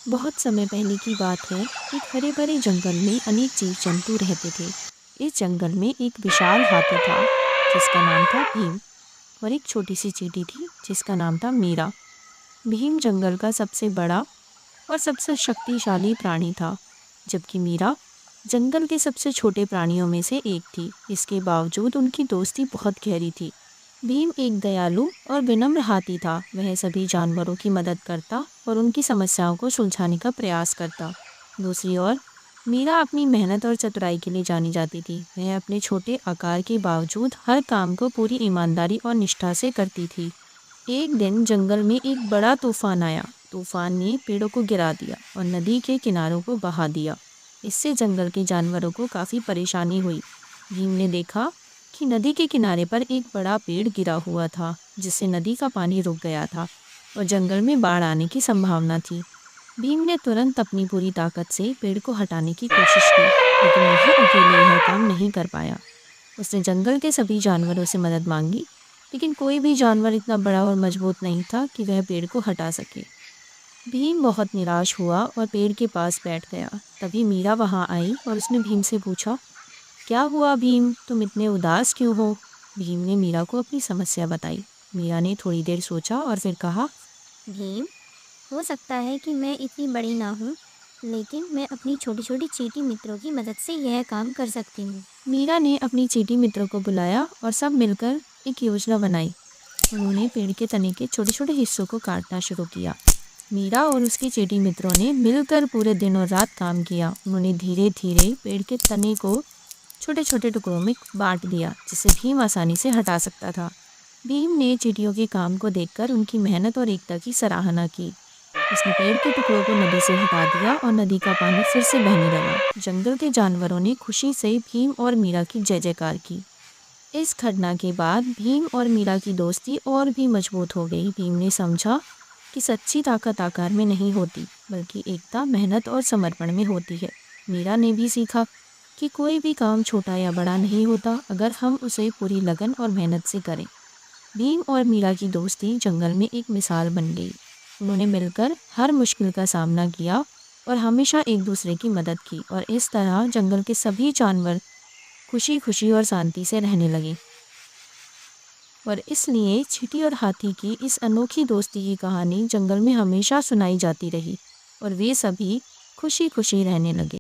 बहुत समय पहले की बात है। एक हरे भरे जंगल में अनेक जीव जंतु रहते थे। इस जंगल में एक विशाल हाथी था जिसका नाम था भीम, और एक छोटी सी चींटी थी जिसका नाम था मीरा। भीम जंगल का सबसे बड़ा और सबसे शक्तिशाली प्राणी था, जबकि मीरा जंगल के सबसे छोटे प्राणियों में से एक थी। इसके बावजूद उनकी दोस्ती बहुत गहरी थी। भीम एक दयालु और विनम्र हाथी था। वह सभी जानवरों की मदद करता और उनकी समस्याओं को सुलझाने का प्रयास करता। दूसरी ओर मीरा अपनी मेहनत और चतुराई के लिए जानी जाती थी। वह अपने छोटे आकार के बावजूद हर काम को पूरी ईमानदारी और निष्ठा से करती थी। एक दिन जंगल में एक बड़ा तूफान आया। तूफान ने पेड़ों को गिरा दिया और नदी के किनारों को बहा दिया। इससे जंगल के जानवरों को काफ़ी परेशानी हुई। भीम ने देखा कि नदी के किनारे पर एक बड़ा पेड़ गिरा हुआ था, जिससे नदी का पानी रुक गया था और जंगल में बाढ़ आने की संभावना थी। भीम ने तुरंत अपनी पूरी ताकत से पेड़ को हटाने की कोशिश की, लेकिन वह अकेले यह काम नहीं कर पाया। उसने जंगल के सभी जानवरों से मदद मांगी, लेकिन कोई भी जानवर इतना बड़ा और मजबूत नहीं था कि वह पेड़ को हटा सके। भीम बहुत निराश हुआ और पेड़ के पास बैठ गया। तभी मीरा वहां आई और उसने भीम से पूछा, क्या हुआ भीम, तुम इतने उदास क्यों हो? भीम ने मीरा को अपनी समस्या बताई। मीरा ने थोड़ी देर सोचा और फिर कहा, भीम, हो सकता है कि मैं इतनी बड़ी ना हूँ, लेकिन मैं अपनी छोटी छोटी चींटी मित्रों की मदद से यह काम कर सकती हूँ। मीरा ने अपनी चींटी मित्रों को बुलाया और सब मिलकर एक योजना बनाई। उन्होंने पेड़ के तने के छोटे छोटे हिस्सों को काटना शुरू किया। मीरा और उसके चींटी मित्रों ने मिलकर पूरे दिन और रात काम किया। उन्होंने धीरे धीरे पेड़ के तने को छोटे छोटे टुकड़ों में बांट दिया, जिसे भीम आसानी से हटा सकता था। भीम ने चींटियों के काम को देखकर उनकी मेहनत और एकता की सराहना की। उसने पेड़ के टुकड़ों को नदी से हटा दिया और नदी का पानी फिर से बहने लगा। जंगल के जानवरों ने खुशी से भीम और मीरा की जय जयकार की। इस घटना के बाद भीम और मीरा की दोस्ती और भी मजबूत हो गई। भीम ने समझा कि सच्ची ताकत आकार में नहीं होती, बल्कि एकता, मेहनत और समर्पण में होती है। मीरा ने भी सीखा कि कोई भी काम छोटा या बड़ा नहीं होता अगर हम उसे पूरी लगन और मेहनत से करें। भीम और मीरा की दोस्ती जंगल में एक मिसाल बन गई। उन्होंने मिलकर हर मुश्किल का सामना किया और हमेशा एक दूसरे की मदद की, और इस तरह जंगल के सभी जानवर खुशी खुशी और शांति से रहने लगे। और इसलिए चींटी और हाथी की इस अनोखी दोस्ती की कहानी जंगल में हमेशा सुनाई जाती रही और वे सभी खुशी खुशी रहने लगे।